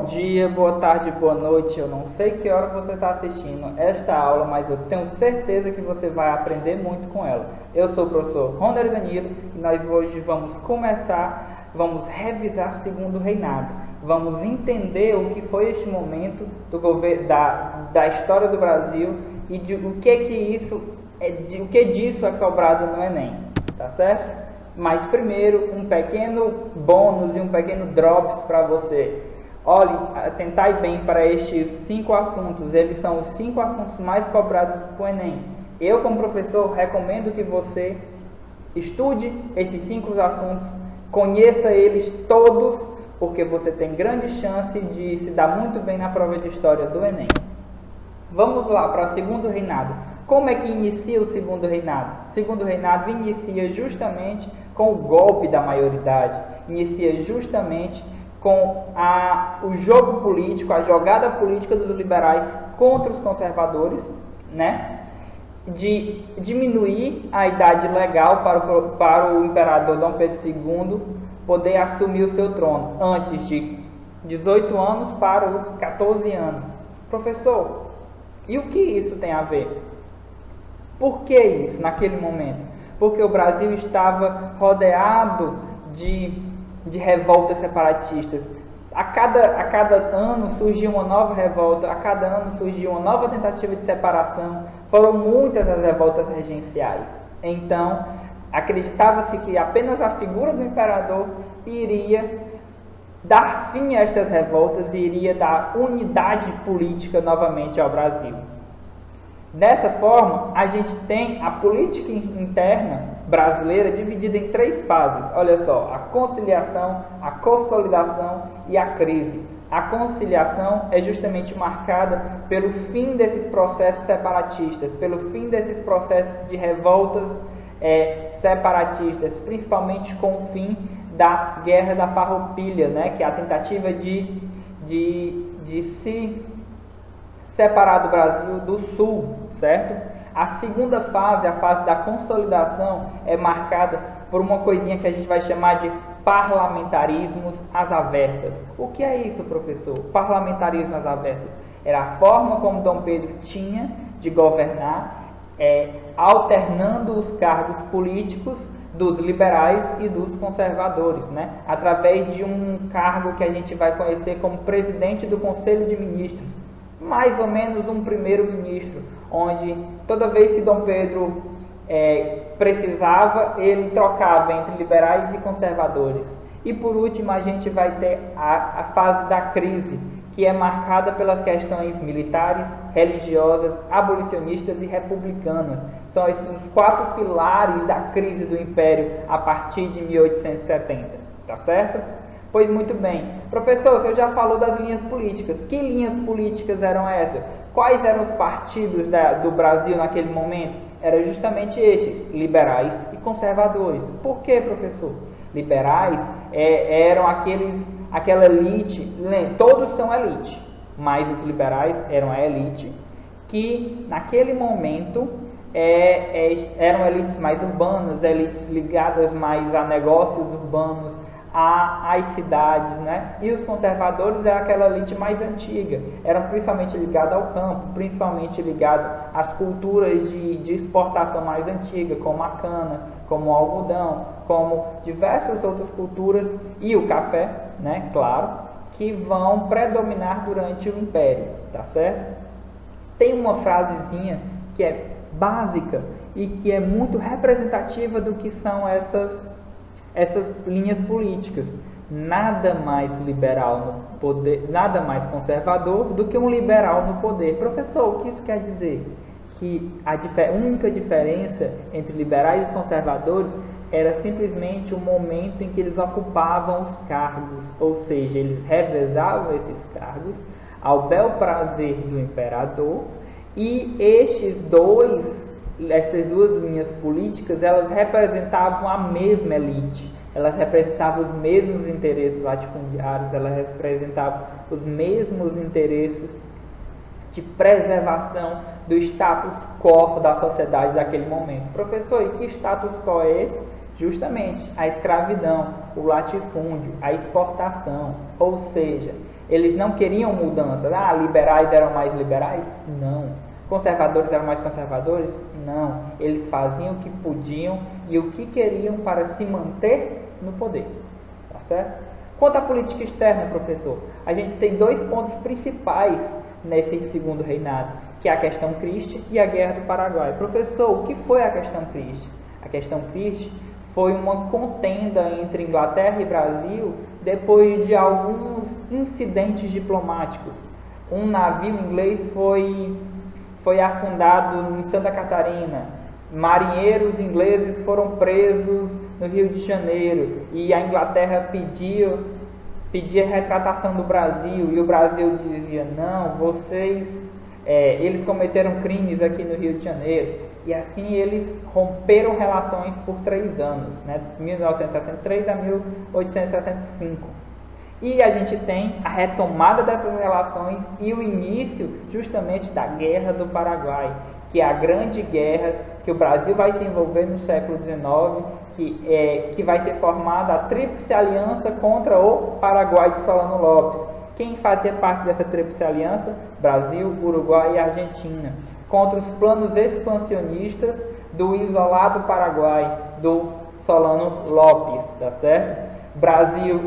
Bom dia, boa tarde, boa noite. Eu não sei que hora você está assistindo esta aula, mas eu tenho certeza que você vai aprender muito com ela. Eu sou o professor Ronder Danilo e nós hoje vamos revisar segundo reinado. Vamos entender o que foi este momento do governo, da história do Brasil e o que disso é cobrado no Enem, tá certo? Mas primeiro, um pequeno bônus e um pequeno drops para você. Olhe, atentai bem para estes 5 assuntos. Eles são os 5 assuntos mais cobrados para o Enem. Eu, como professor, recomendo que você estude esses 5 assuntos, conheça eles todos, porque você tem grande chance de se dar muito bem na prova de história do Enem. Vamos lá para o segundo reinado. Como é que inicia o segundo reinado? O segundo reinado inicia justamente com o golpe da maioridade, inicia justamente com o jogo político, a jogada política dos liberais contra os conservadores, né? De diminuir a idade legal para o imperador Dom Pedro II poder assumir o seu trono, antes de 18 anos para os 14 anos. Professor, e o que isso tem a ver? Por que isso naquele momento? Porque o Brasil estava rodeado de revoltas separatistas. A cada ano surgia uma nova revolta, a cada ano surgia uma nova tentativa de separação. Foram muitas as revoltas regenciais. Então, acreditava-se que apenas a figura do imperador iria dar fim a estas revoltas e iria dar unidade política novamente ao Brasil. Dessa forma, a gente tem a política interna brasileira dividida em 3 fases. Olha só, a conciliação, a consolidação e a crise. A conciliação é justamente marcada pelo fim desses processos separatistas, pelo fim desses processos de revoltas separatistas, principalmente com o fim da Guerra da Farroupilha, né, que é a tentativa de se separar do Brasil do Sul, certo? A segunda fase, a fase da consolidação, é marcada por uma coisinha que a gente vai chamar de parlamentarismos às avessas. O que é isso, professor? Parlamentarismo às avessas era a forma como Dom Pedro tinha de governar, alternando os cargos políticos dos liberais e dos conservadores, né? Através de um cargo que a gente vai conhecer como presidente do Conselho de Ministros, mais ou menos um primeiro-ministro, onde toda vez que Dom Pedro precisava, ele trocava entre liberais e conservadores. E por último, a gente vai ter a fase da crise, que é marcada pelas questões militares, religiosas, abolicionistas e republicanas. São esses 4 pilares da crise do Império a partir de 1870, tá certo? Pois muito bem. Professor, você já falou das linhas políticas. Que linhas políticas eram essas? Quais eram os partidos do Brasil naquele momento? Eram justamente estes, liberais e conservadores. Por que, professor? Liberais eram aquela elite, todos são elite, mas os liberais eram a elite que naquele momento eram elites mais urbanas, elites ligadas mais a negócios urbanos, às cidades, né? E os conservadores eram aquela elite mais antiga, eram principalmente ligados ao campo, principalmente ligados às culturas de exportação mais antiga, como a cana, como o algodão, como diversas outras culturas, e o café, né? Claro, que vão predominar durante o Império, tá certo? Tem uma frasezinha que é básica e que é muito representativa do que são essas linhas políticas. Nada mais liberal no poder, nada mais conservador do que um liberal no poder. Professor, o que isso quer dizer? Que a única diferença entre liberais e conservadores era simplesmente o momento em que eles ocupavam os cargos, ou seja, eles revezavam esses cargos ao bel prazer do imperador, e essas duas linhas políticas, elas representavam a mesma elite, elas representavam os mesmos interesses latifundiários, elas representavam os mesmos interesses de preservação do status quo da sociedade daquele momento. Professor, e que status quo é esse? Justamente a escravidão, o latifúndio, a exportação, ou seja, Eles não queriam mudanças. Ah, liberais eram mais liberais? Não. Conservadores eram mais conservadores? Não. Eles faziam o que podiam e o que queriam para se manter no poder. Tá certo? Quanto à política externa, professor, a gente tem dois pontos principais nesse segundo reinado, que é a questão Christie e a Guerra do Paraguai. Professor, o que foi a questão Christie? A questão Christie foi uma contenda entre Inglaterra e Brasil depois de alguns incidentes diplomáticos. Um navio inglês foi afundado em Santa Catarina. Marinheiros ingleses foram presos no Rio de Janeiro e a Inglaterra pedia retratação do Brasil e o Brasil dizia, não, eles cometeram crimes aqui no Rio de Janeiro. E assim eles romperam relações por 3 anos, né, 1963 a 1865. E a gente tem a retomada dessas relações e o início justamente da Guerra do Paraguai, que é a grande guerra que o Brasil vai se envolver no século XIX, que vai ser formada a Tríplice Aliança contra o Paraguai de Solano Lopes. Quem fazia parte dessa Tríplice Aliança? Brasil, Uruguai e Argentina. Contra os planos expansionistas do isolado Paraguai, do Solano Lopes, tá certo? Brasil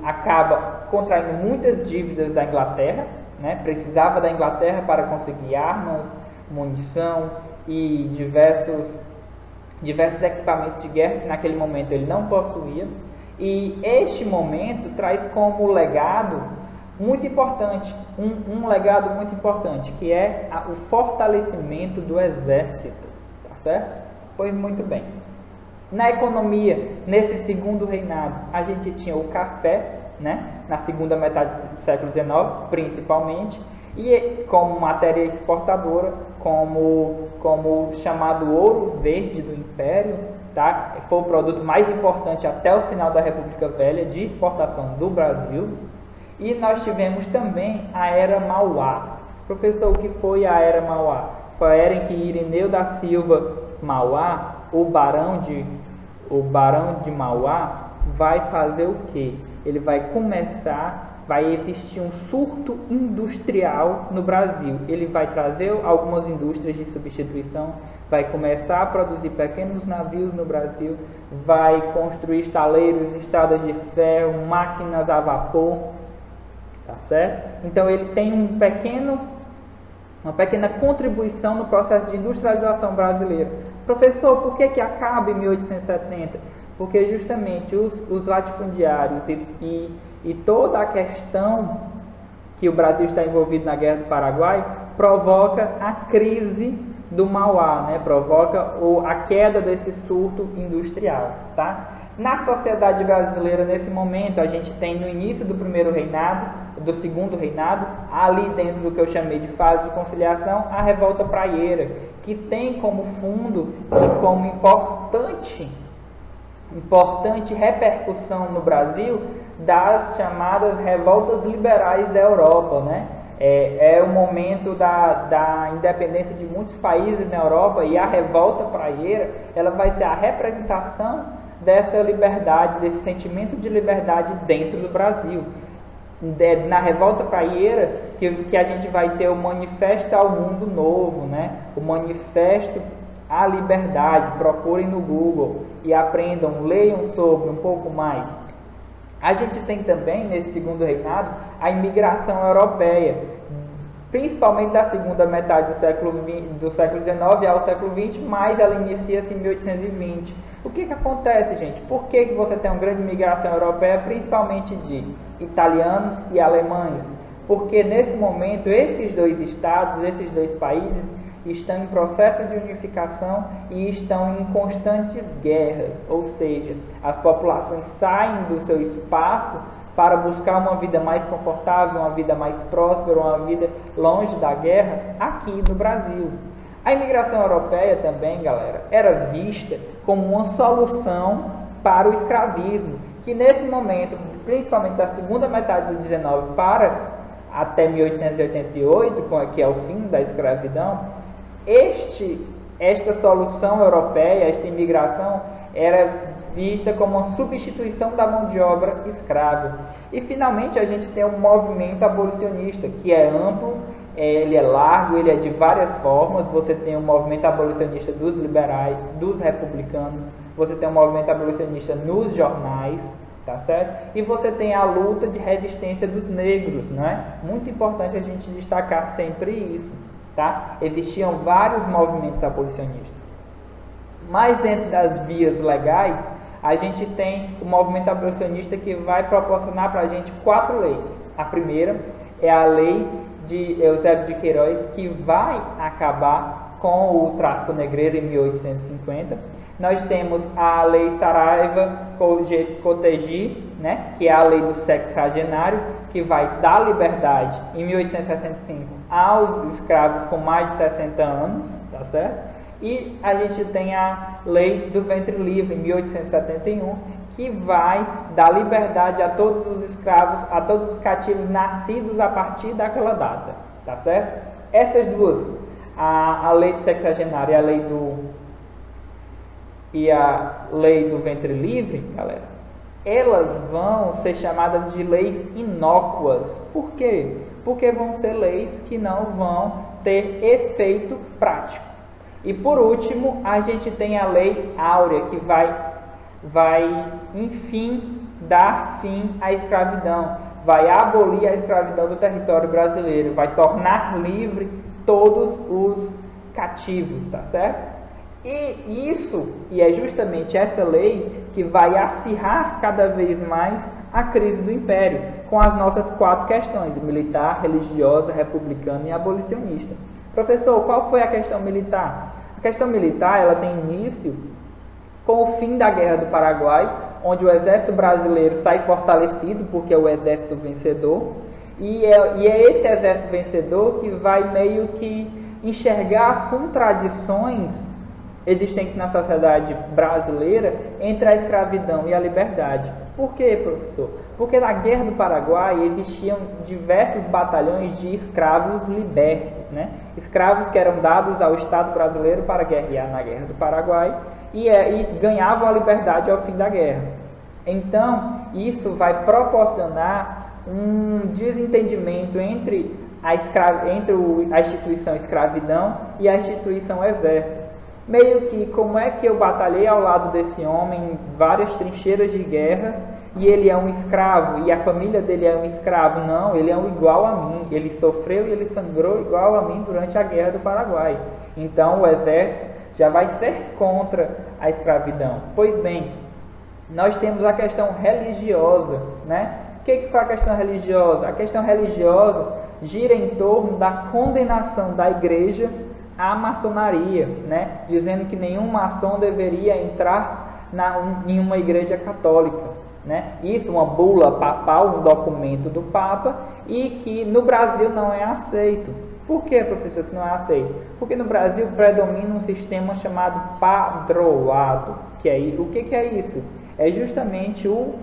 acaba contraindo muitas dívidas da Inglaterra, né? Precisava da Inglaterra para conseguir armas, munição e diversos equipamentos de guerra que naquele momento ele não possuía. E este momento traz como legado muito importante, um legado muito importante, que é o fortalecimento do exército, tá certo? Pois muito bem. Na economia, nesse segundo reinado, a gente tinha o café, né? Na segunda metade do século XIX, principalmente, e como matéria exportadora, como chamado ouro verde do Império, tá? Foi o produto mais importante até o final da República Velha de exportação do Brasil. E nós tivemos também a Era Mauá. Professor, o que foi a Era Mauá? Foi a era em que Irineu da Silva Mauá, o Barão de Mauá, vai fazer o quê? Ele vai existir um surto industrial no Brasil. Ele vai trazer algumas indústrias de substituição, vai começar a produzir pequenos navios no Brasil, vai construir estaleiros, estradas de ferro, máquinas a vapor, tá certo? Então ele tem uma pequena contribuição no processo de industrialização brasileira. Professor, por que acaba em 1870? Porque justamente os latifundiários e toda a questão que o Brasil está envolvido na Guerra do Paraguai provoca a crise do Mauá, né? Provoca a queda desse surto industrial, tá? Na sociedade brasileira, nesse momento, a gente tem no início do primeiro reinado, do segundo reinado, ali dentro do que eu chamei de fase de conciliação, a revolta praieira, que tem como fundo e como importante repercussão no Brasil das chamadas revoltas liberais da Europa, né? É o momento da independência de muitos países na Europa, e a revolta praieira ela vai ser a representação dessa liberdade, desse sentimento de liberdade dentro do Brasil. Na revolta praieira que a gente vai ter o Manifesto ao Mundo Novo, né? O Manifesto à Liberdade. Procurem no Google e aprendam, leiam sobre um pouco mais. A gente tem também, nesse segundo reinado, a imigração europeia, principalmente da segunda metade do século XIX ao século XX, mas ela inicia-se em 1820. O que acontece, gente? Por que você tem uma grande migração europeia, principalmente de italianos e alemães? Porque nesse momento esses dois estados, esses dois países estão em processo de unificação e estão em constantes guerras, ou seja, as populações saem do seu espaço para buscar uma vida mais confortável, uma vida mais próspera, uma vida longe da guerra aqui no Brasil. A imigração europeia também, galera, era vista como uma solução para o escravismo, que nesse momento, principalmente da segunda metade do 19 para até 1888, que é o fim da escravidão, esta solução europeia, esta imigração, era vista como uma substituição da mão de obra escrava. E finalmente a gente tem um movimento abolicionista que é amplo, ele é largo, ele é de várias formas. Você tem o movimento abolicionista dos liberais, dos republicanos, você tem o movimento abolicionista nos jornais, tá certo? E você tem a luta de resistência dos negros, não é? Muito importante a gente destacar sempre isso, tá? Existiam vários movimentos abolicionistas. Mas dentro das vias legais, a gente tem o movimento abolicionista que vai proporcionar para a gente 4 leis. A primeira é a lei de Eusébio de Queiroz, que vai acabar com o tráfico negreiro em 1850. Nós temos a lei Saraiva-Cotegi, né, que é a lei do sexagenário, que vai dar liberdade em 1865 aos escravos com mais de 60 anos, tá certo? E a gente tem a lei do ventre livre, em 1871, que vai dar liberdade a todos os escravos, a todos os cativos nascidos a partir daquela data, tá certo? Essas duas, a lei do sexagenário e a lei do ventre livre, galera, elas vão ser chamadas de leis inócuas. Por quê? Porque vão ser leis que não vão ter efeito prático. E por último, a gente tem a Lei Áurea, que vai enfim dar fim à escravidão, vai abolir a escravidão do território brasileiro, vai tornar livre todos os cativos, tá certo? E é justamente essa lei que vai acirrar cada vez mais a crise do Império, com as nossas 4 questões: militar, religiosa, republicana e abolicionista. Professor, qual foi a questão militar? A questão militar, ela tem início com o fim da Guerra do Paraguai, onde o exército brasileiro sai fortalecido, porque é o exército vencedor, e é esse exército vencedor que vai meio que enxergar as contradições existentes na sociedade brasileira entre a escravidão e a liberdade. Por quê, professor? Porque na Guerra do Paraguai existiam diversos batalhões de escravos libertos, né? Escravos que eram dados ao Estado brasileiro para guerrear na Guerra do Paraguai e ganhavam a liberdade ao fim da guerra. Então, isso vai proporcionar um desentendimento entre a instituição escravidão e a instituição exército. Meio que, como é que eu batalhei ao lado desse homem em várias trincheiras de guerra e ele é um escravo e a família dele é um escravo? Não, ele é um igual a mim, ele sofreu e ele sangrou igual a mim durante a Guerra do Paraguai. Então o exército já vai ser contra a escravidão. Pois bem, nós temos a questão religiosa, né? O que foi a questão religiosa? A questão religiosa gira em torno da condenação da igreja à maçonaria, né? Dizendo que nenhum maçom deveria entrar em uma igreja católica, né? Isso, uma bula papal, um documento do Papa, e que no Brasil não é aceito. Por que, professor, que não é aceito? Porque no Brasil predomina um sistema chamado padroado. O que é isso? É justamente o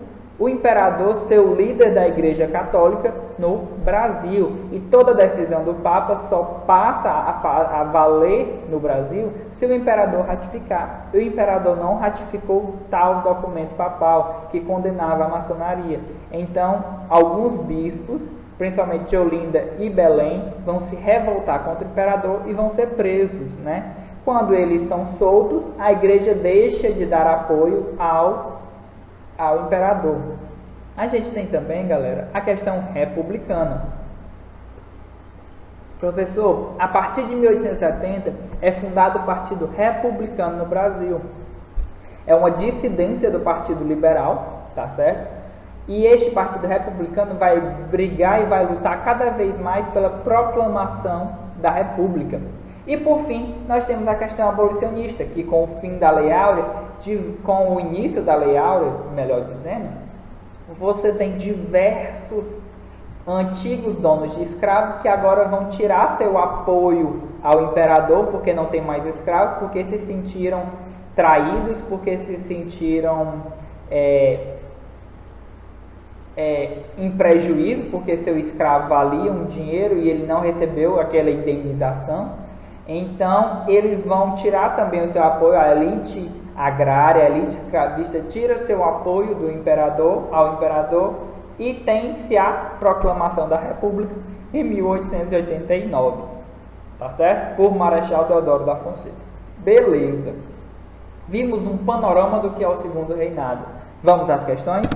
imperador ser o líder da Igreja Católica no Brasil. E toda decisão do Papa só passa a valer no Brasil se o imperador ratificar. E o imperador não ratificou tal documento papal que condenava a maçonaria. Então, alguns bispos, principalmente de Olinda e Belém, vão se revoltar contra o imperador e vão ser presos, né? Quando eles são soltos, a igreja deixa de dar apoio ao imperador. A gente tem também, galera, a questão republicana. Professor, a partir de 1870 é fundado o Partido Republicano no Brasil. É uma dissidência do Partido Liberal, tá certo? E este Partido Republicano vai brigar e vai lutar cada vez mais pela proclamação da República. E por fim, nós temos a questão abolicionista, que com o fim da Lei Áurea, com o início da Lei Áurea, melhor dizendo, você tem diversos antigos donos de escravos que agora vão tirar seu apoio ao imperador, porque não tem mais escravos, porque se sentiram traídos, porque se sentiram em prejuízo, porque seu escravo valia um dinheiro e ele não recebeu aquela indenização. Então eles vão tirar também o seu apoio à elite agrária, a elite escravista tira seu apoio do imperador ao imperador e tem-se a proclamação da República em 1889, tá certo? Por Marechal Deodoro da Fonseca. Beleza. Vimos um panorama do que é o segundo reinado. Vamos às questões?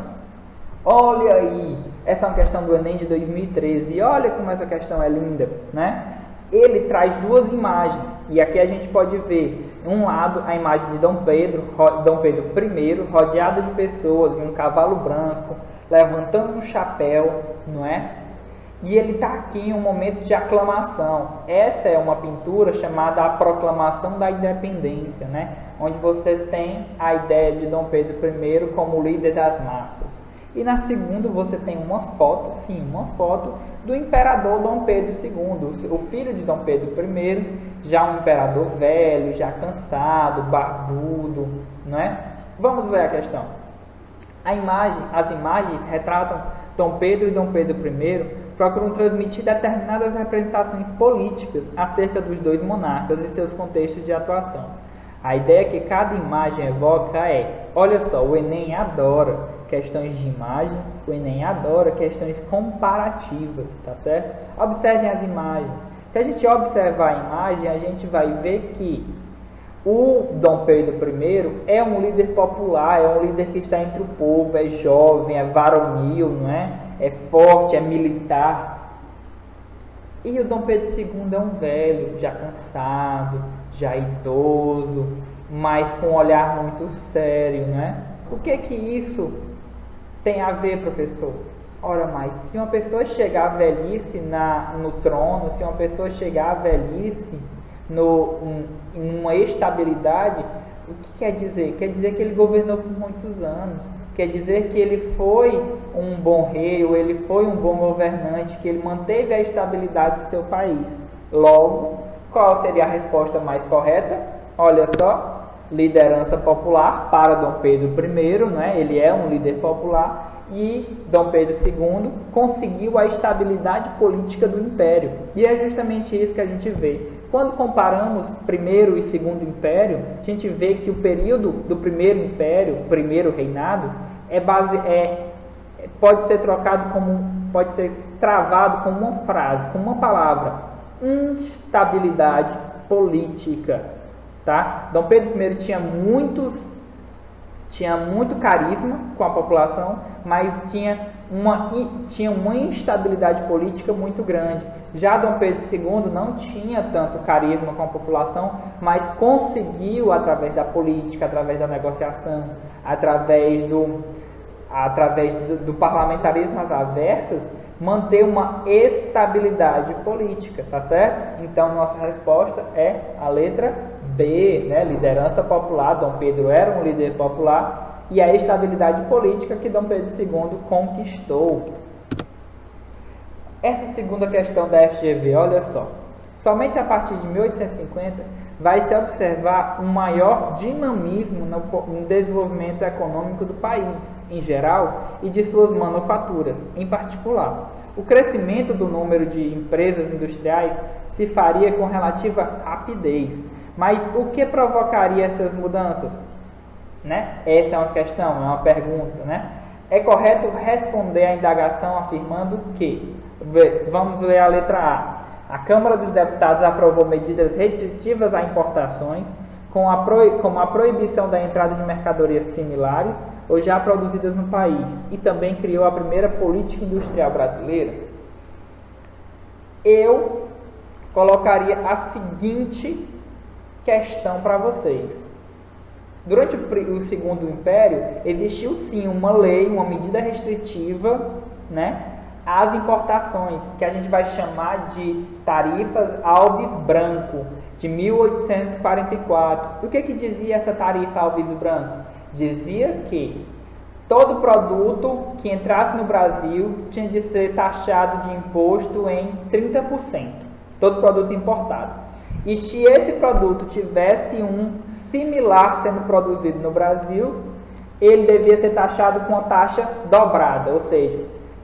Olha aí, essa é uma questão do Enem de 2013. E olha como essa questão é linda, né? Ele traz duas imagens, e aqui a gente pode ver, um lado, a imagem de Dom Pedro I, rodeado de pessoas em um cavalo branco, levantando um chapéu, não é? E ele está aqui em um momento de aclamação. Essa é uma pintura chamada A Proclamação da Independência, né? Onde você tem a ideia de Dom Pedro I como líder das massas. E na segunda você tem uma foto, uma foto do imperador Dom Pedro II, o filho de Dom Pedro I, já um imperador velho, já cansado, barbudo, não é? Vamos ver a questão. As imagens retratam Dom Pedro e Dom Pedro I, procuram transmitir determinadas representações políticas acerca dos dois monarcas e seus contextos de atuação. A ideia que cada imagem evoca é, olha só, o Enem adora questões de imagem, o Enem adora questões comparativas, tá certo? Observem as imagens. Se a gente observar a imagem, a gente vai ver que o Dom Pedro I é um líder popular, é um líder que está entre o povo, é jovem, é varonil, não é? É forte, é militar. E o Dom Pedro II é um velho, já cansado, já idoso, mas com um olhar muito sério, né? O que isso tem a ver, professor? Ora, mas se uma pessoa chegar à velhice no trono, se uma pessoa chegar à velhice em uma estabilidade, o que quer dizer? Quer dizer que ele governou por muitos anos. Quer dizer que ele foi um bom rei, ou ele foi um bom governante, que ele manteve a estabilidade do seu país. Logo, qual seria a resposta mais correta? Olha só, liderança popular para Dom Pedro I, né? Ele é um líder popular, e Dom Pedro II conseguiu a estabilidade política do império. E é justamente isso que a gente vê. Quando comparamos primeiro e segundo império, a gente vê que o período do primeiro império, primeiro reinado, pode ser travado como uma frase, como uma palavra: instabilidade política, tá? Dom Pedro I tinha muito carisma com a população, mas tinha uma instabilidade política muito grande. Já Dom Pedro II não tinha tanto carisma com a população, mas conseguiu, através da política, através da negociação, através do parlamentarismo às avessas, manter uma estabilidade política, tá certo? Então, nossa resposta é a letra B, né? Liderança popular. Dom Pedro era um líder popular, e a estabilidade política que Dom Pedro II conquistou. Essa segunda questão da FGV, olha só. Somente a partir de 1850 vai se observar um maior dinamismo no desenvolvimento econômico do país, em geral, e de suas manufaturas, em particular. O crescimento do número de empresas industriais se faria com relativa rapidez. Mas o que provocaria essas mudanças? Né? Essa é uma questão, é uma pergunta, né? É correto responder à indagação afirmando que, vamos ler a letra A. A Câmara dos Deputados aprovou medidas restritivas a importações, como a proibição da entrada de mercadorias similares ou já produzidas no país, e também criou a primeira política industrial brasileira. Eu colocaria a seguinte questão para vocês. Durante o Segundo Império, existiu sim uma lei, uma medida restritiva, né, às importações, que a gente vai chamar de tarifas Alves Branco, de 1844. E o que dizia essa tarifa Alves Branco? Dizia que todo produto que entrasse no Brasil tinha de ser taxado de imposto em 30%. Todo produto importado. E se esse produto tivesse um similar sendo produzido no Brasil, ele devia ser taxado com a taxa dobrada, ou seja,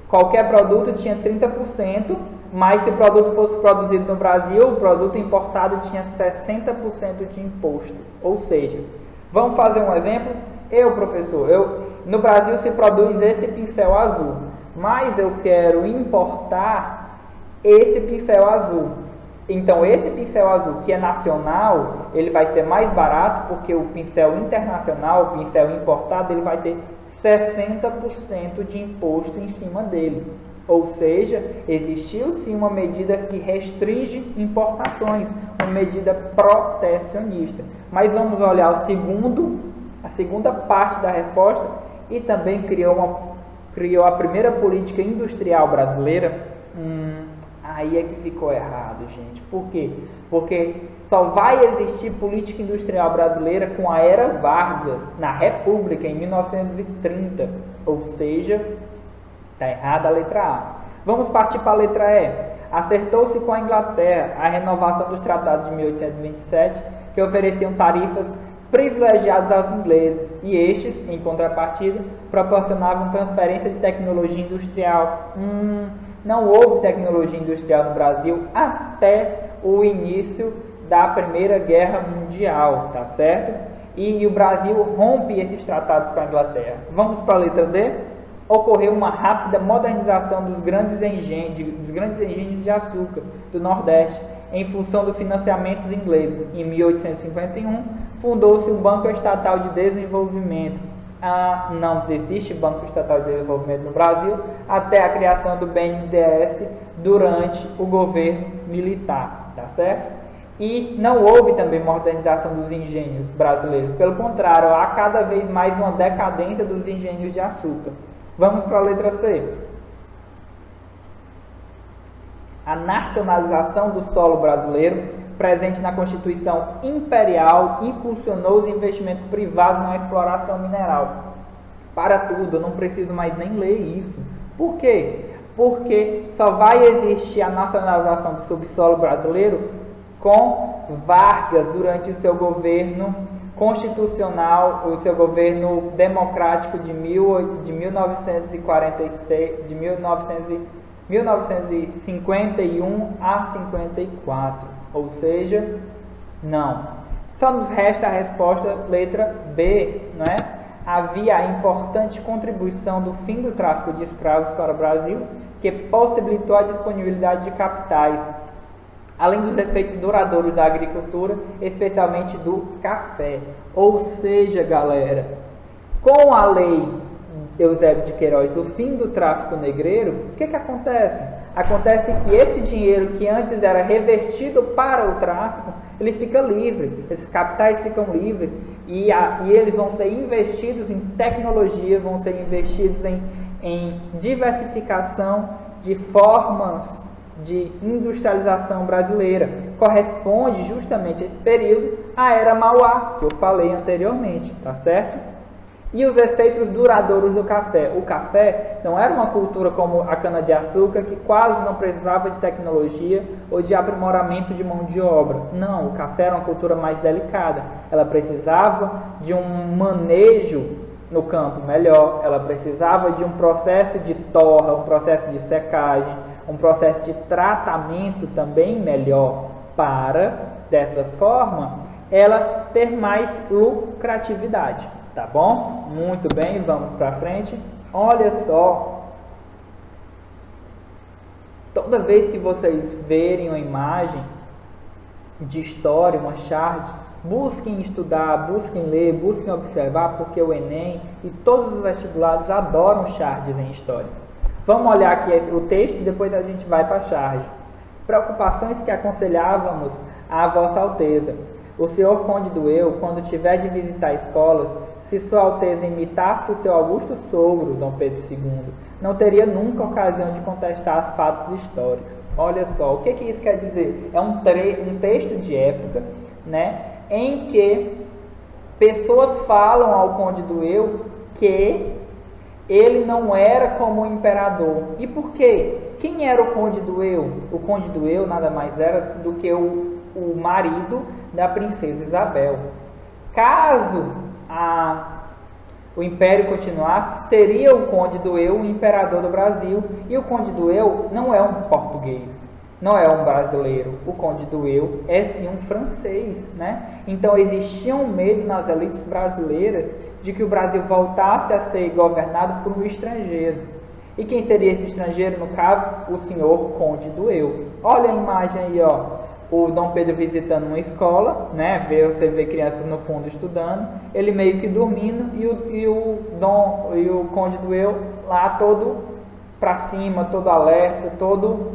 qualquer produto tinha 30%, mas se o produto fosse produzido no Brasil, o produto importado tinha 60% de imposto. Ou seja, Vamos fazer um exemplo? Professor, no Brasil se produz esse pincel azul, mas eu quero importar esse pincel azul. Então, esse pincel azul, que é nacional, ele vai ser mais barato, porque o pincel internacional, o pincel importado, ele vai ter 60% de imposto em cima dele. Ou seja, existiu sim uma medida que restringe importações, uma medida protecionista. Mas vamos olhar a segunda parte da resposta, e também criou a primeira política industrial brasileira. Aí é que ficou errado, gente. Por quê? Porque só vai existir política industrial brasileira com a Era Vargas, na República, em 1930. Ou seja, está errada a letra A. Vamos partir para a letra E. Acertou-se com a Inglaterra a renovação dos tratados de 1827, que ofereciam tarifas privilegiadas aos ingleses, e estes, em contrapartida, proporcionavam transferência de tecnologia industrial. Não houve tecnologia industrial no Brasil até o início da Primeira Guerra Mundial, tá certo? E o Brasil rompe esses tratados com a Inglaterra. Vamos para a letra D. Ocorreu uma rápida modernização dos grandes engenhos de açúcar do Nordeste, em função do financiamento dos ingleses. Em 1851, fundou-se o Banco Estatal de Desenvolvimento. Não existe Banco Estatal de Desenvolvimento no Brasil até a criação do BNDES durante o governo militar, tá certo? E não houve também modernização dos engenhos brasileiros. Pelo contrário, há cada vez mais uma decadência dos engenhos de açúcar. Vamos para a letra C. A nacionalização do solo brasileiro, presente na Constituição Imperial, impulsionou os investimentos privados na exploração mineral. Para tudo, eu não preciso mais nem ler isso. Por quê? Porque só vai existir a nacionalização do subsolo brasileiro com Vargas durante o seu governo constitucional, o seu governo democrático de 1951 a 54, ou seja, não. Só nos resta a resposta letra B, não é? Havia a importante contribuição do fim do tráfico de escravos para o Brasil, que possibilitou a disponibilidade de capitais, além dos efeitos duradouros da agricultura, especialmente do café. Ou seja, galera, com a lei Eusébio de Queiroz do fim do tráfico negreiro, o que acontece? Acontece que esse dinheiro que antes era revertido para o tráfico, ele fica livre, esses capitais ficam livres e eles vão ser investidos em tecnologia, vão ser investidos em diversificação de formas de industrialização brasileira. Corresponde justamente esse período à Era Mauá, que eu falei anteriormente, tá certo? E os efeitos duradouros do café. O café não era uma cultura como a cana-de-açúcar, que quase não precisava de tecnologia ou de aprimoramento de mão de obra. Não, o café era uma cultura mais delicada. Ela precisava de um manejo no campo melhor, ela precisava de um processo de torra, um processo de secagem, um processo de tratamento também melhor para, dessa forma, ela ter mais lucratividade. Tá bom? Muito bem, vamos para frente. Olha só. Toda vez que vocês verem uma imagem de história, uma charge, busquem estudar, busquem ler, busquem observar, porque o Enem e todos os vestibulados adoram charges em história. Vamos olhar aqui o texto e depois a gente vai para a charge. Preocupações que aconselhávamos à Vossa Alteza. O senhor Conde do Eu, quando tiver de visitar escolas, se Sua Alteza imitasse o seu augusto sogro, Dom Pedro II, não teria nunca ocasião de contestar fatos históricos. Olha só, o que isso quer dizer? É um texto de época, né, em que pessoas falam ao Conde do Eu que ele não era como o imperador. E por quê? Quem era o Conde do Eu? O Conde do Eu nada mais era do que o marido da princesa Isabel. Caso o império continuasse, seria o Conde do Eu o imperador do Brasil. E o Conde do Eu não é um português. não é um brasileiro. O Conde do Eu é sim um francês, né? Então existia um medo nas elites brasileiras de que o Brasil voltasse a ser governado por um estrangeiro. E quem seria esse estrangeiro, no caso? O senhor Conde do Eu. Olha a imagem aí, ó. O Dom Pedro visitando uma escola, né? Você vê crianças no fundo estudando, ele meio que dormindo e o Conde do Eu lá todo para cima, todo alerta, todo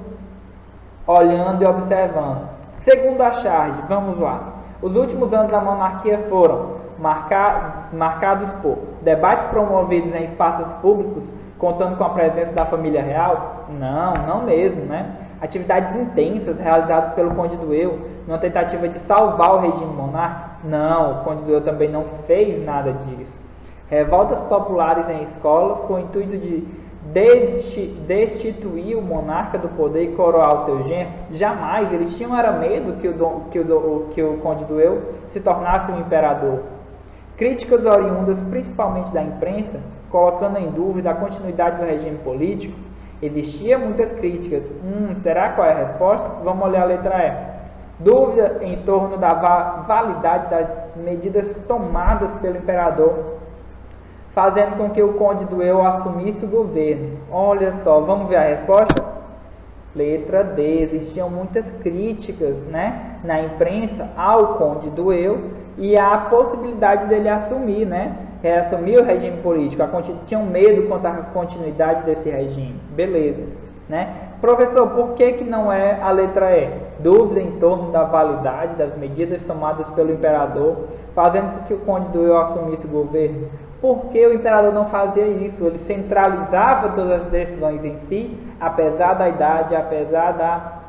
olhando e observando. Segundo a charge, vamos lá. Os últimos anos da monarquia foram marcados por debates promovidos em espaços públicos, contando com a presença da família real? Não mesmo, né? Atividades intensas realizadas pelo Conde do Eu, numa tentativa de salvar o regime monárquico? Não, o Conde do Eu também não fez nada disso. Revoltas populares em escolas com o intuito de destituir o monarca do poder e coroar o seu genro? Jamais. Eles tinham medo que o Conde do Eu se tornasse um imperador. Críticas oriundas principalmente da imprensa, colocando em dúvida a continuidade do regime político. Existiam muitas críticas. Será qual é a resposta? Vamos olhar a letra E. Dúvida em torno da validade das medidas tomadas pelo imperador, fazendo com que o Conde do Eu assumisse o governo. Olha só, vamos ver a resposta? Letra D. Existiam muitas críticas, né, na imprensa ao Conde do Eu e a possibilidade dele assumir, né, reassumir o regime político. Tinham medo quanto à continuidade desse regime. Beleza, né? Professor, por que não é a letra E? Dúvida em torno da validade das medidas tomadas pelo imperador, fazendo com que o Conde do Eu assumisse o governo. Porque o imperador não fazia isso? Ele centralizava todas as decisões em si, apesar da idade, apesar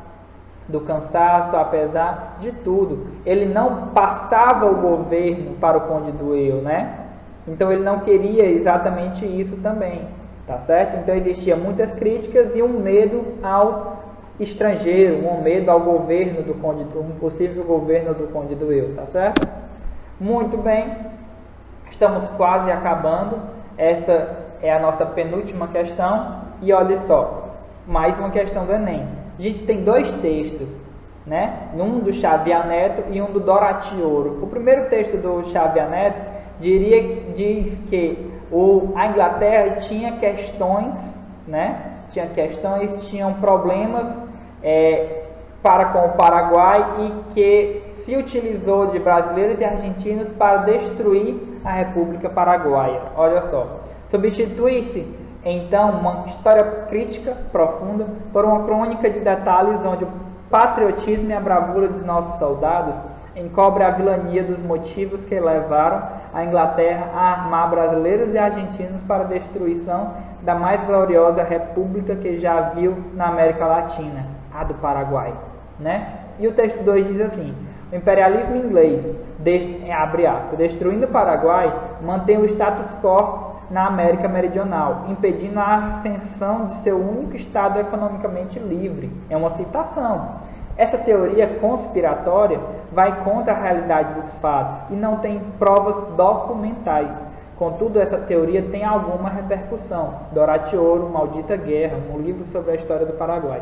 do cansaço, apesar de tudo. Ele não passava o governo para o Conde do Eu, né? Então ele não queria exatamente isso também, tá certo? Então existia muitas críticas e um medo ao estrangeiro, um medo ao governo do Conde, um possível governo do Conde do Eu, tá certo? Muito bem, estamos quase acabando. Essa é a nossa penúltima questão e olha só, mais uma questão do Enem. A gente tem dois textos, né? Um do Xavier Neto e um do Dorati Ouro. O primeiro texto do Xavier Neto diz que a Inglaterra tinha questões, né? Tinham problemas para com o Paraguai e que se utilizou de brasileiros e argentinos para destruir a República Paraguaia. Olha só, substitui-se então uma história crítica profunda por uma crônica de detalhes onde o patriotismo e a bravura dos nossos soldados encobre a vilania dos motivos que levaram a Inglaterra a armar brasileiros e argentinos para a destruição da mais gloriosa república que já viu na América Latina, a do Paraguai, né? E o texto 2 diz assim: o imperialismo inglês, abre aspas, destruindo o Paraguai, mantém o status quo na América Meridional, impedindo a ascensão de seu único estado economicamente livre. É uma citação. Essa teoria conspiratória vai contra a realidade dos fatos e não tem provas documentais. Contudo, essa teoria tem alguma repercussão. Dorati Ouro, Maldita Guerra, um livro sobre a história do Paraguai.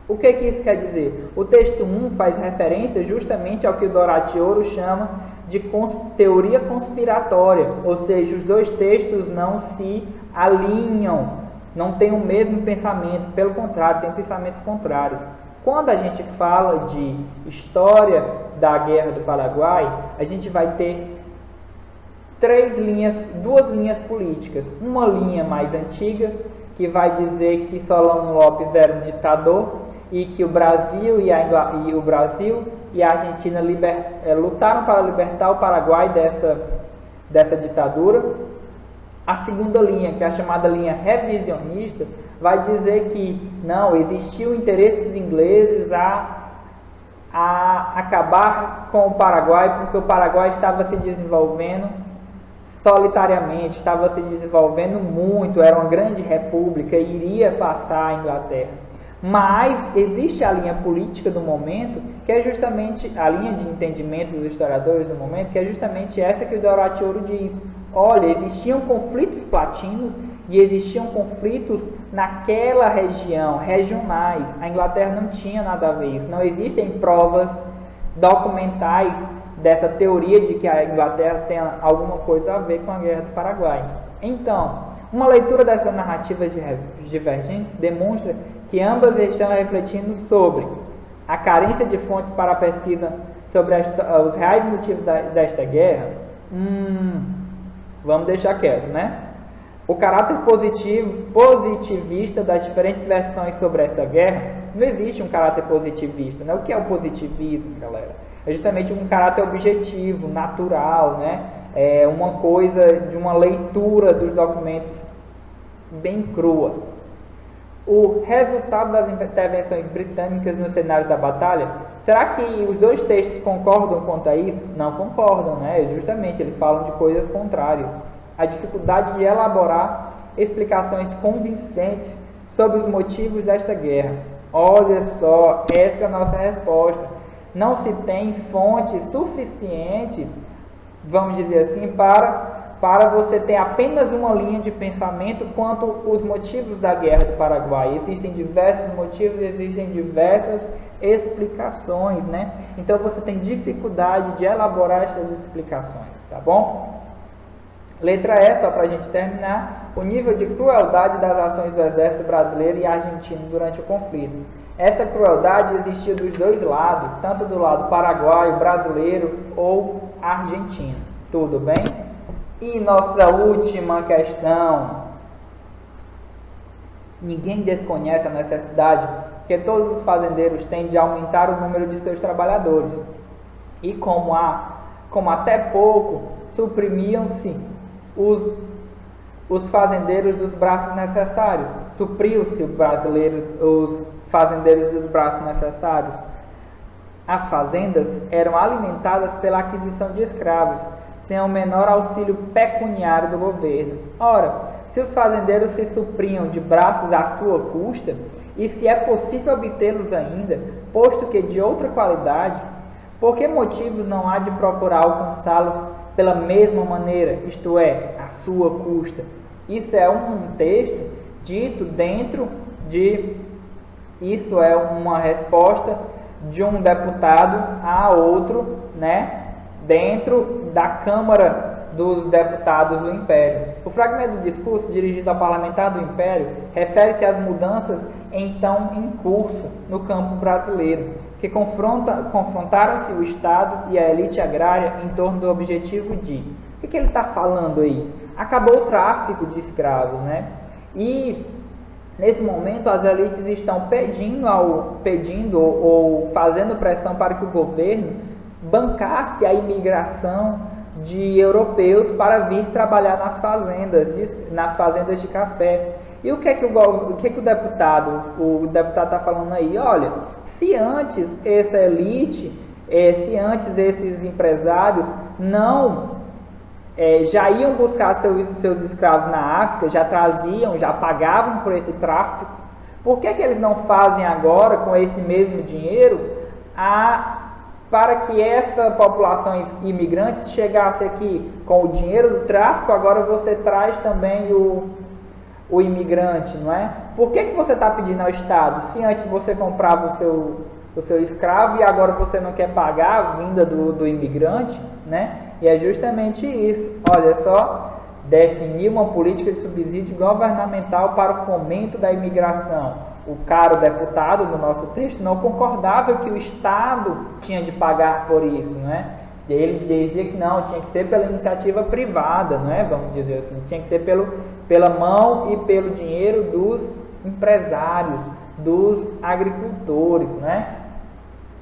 O que isso quer dizer? O texto 1 faz referência justamente ao que o Dorati Ouro chama de teoria conspiratória, ou seja, os dois textos não se alinham, não têm o mesmo pensamento, pelo contrário, têm pensamentos contrários. Quando a gente fala de história da Guerra do Paraguai, a gente vai ter duas linhas políticas. Uma linha mais antiga, que vai dizer que Solano Lopes era um ditador e que o Brasil e a Argentina lutaram para libertar o Paraguai dessa ditadura. A segunda linha, que é a chamada linha revisionista, vai dizer que não, existiu interesse dos ingleses a acabar com o Paraguai, porque o Paraguai estava se desenvolvendo solitariamente, estava se desenvolvendo muito, era uma grande república e iria passar a Inglaterra. Mas existe a linha política do momento, que é justamente a linha de entendimento dos historiadores do momento, que é justamente essa que o Dorati Ouro diz. olha, existiam conflitos platinos e existiam conflitos naquela região, regionais. A Inglaterra não tinha nada a ver isso. Não existem provas documentais dessa teoria de que a Inglaterra tem alguma coisa a ver com a Guerra do Paraguai. Então, uma leitura dessas narrativas divergentes demonstra que ambas estão refletindo sobre a carência de fontes para a pesquisa sobre os reais motivos desta guerra. Vamos deixar quieto, né? O caráter positivista das diferentes versões sobre essa guerra. Não existe um caráter positivista, né? O que é o positivismo, galera? É justamente um caráter objetivo, natural, né? É uma coisa de uma leitura dos documentos bem crua. O resultado das intervenções britânicas no cenário da batalha, será que os dois textos concordam quanto a isso? Não concordam, né? Justamente, eles falam de coisas contrárias. A dificuldade de elaborar explicações convincentes sobre os motivos desta guerra. Olha só, essa é a nossa resposta. Não se tem fontes suficientes, vamos dizer assim, para você ter apenas uma linha de pensamento quanto os motivos da Guerra do Paraguai. Existem diversos motivos, existem diversas explicações, né? Então você tem dificuldade de elaborar essas explicações, tá bom? Letra E, só para a gente terminar, o nível de crueldade das ações do exército brasileiro e argentino durante o conflito. Essa crueldade existia dos dois lados, tanto do lado paraguaio, brasileiro ou argentino. Tudo bem? E nossa última questão. Ninguém desconhece a necessidade que todos os fazendeiros têm de aumentar o número de seus trabalhadores. E como até pouco suprimiam-se os fazendeiros dos braços necessários. Supriu-se os fazendeiros dos braços necessários. As fazendas eram alimentadas pela aquisição de escravos, sem o menor auxílio pecuniário do governo. Ora, se os fazendeiros se supriam de braços à sua custa, e se é possível obtê-los ainda, posto que de outra qualidade, por que motivos não há de procurar alcançá-los pela mesma maneira, isto é, à sua custa? Isso é um texto dito dentro de... Isso é uma resposta de um deputado a outro, né? Dentro da Câmara dos Deputados do Império. O fragmento do discurso, dirigido ao parlamentar do Império, refere-se às mudanças então em curso no campo brasileiro, que confrontaram-se o Estado e a elite agrária em torno do objetivo de... O que ele está falando aí? Acabou o tráfico de escravos, né? E nesse momento as elites estão pedindo ou fazendo pressão para que o governo bancasse a imigração de europeus para vir trabalhar nas fazendas de café. E o que o deputado está falando aí? Olha, se antes essa elite, se antes esses empresários não já iam buscar seus escravos na África, já traziam, já pagavam por esse tráfico, por que eles não fazem agora com esse mesmo dinheiro para que essa população imigrante chegasse aqui com o dinheiro do tráfico? Agora você traz também o imigrante, não é? Por que você está pedindo ao Estado, se antes você comprava o seu escravo e agora você não quer pagar a vinda do imigrante, né? E é justamente isso. Olha só, definir uma política de subsídio governamental para o fomento da imigração. O caro deputado no nosso texto não concordava que o Estado tinha de pagar por isso, né? Ele dizia que não, tinha que ser pela iniciativa privada, né? Vamos dizer assim, tinha que ser pela mão e pelo dinheiro dos empresários, dos agricultores, né?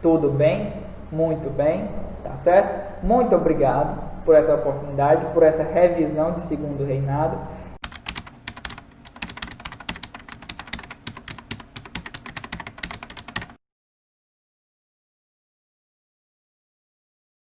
Tudo bem? Muito bem, tá certo? Muito obrigado por essa oportunidade, por essa revisão de Segundo Reinado.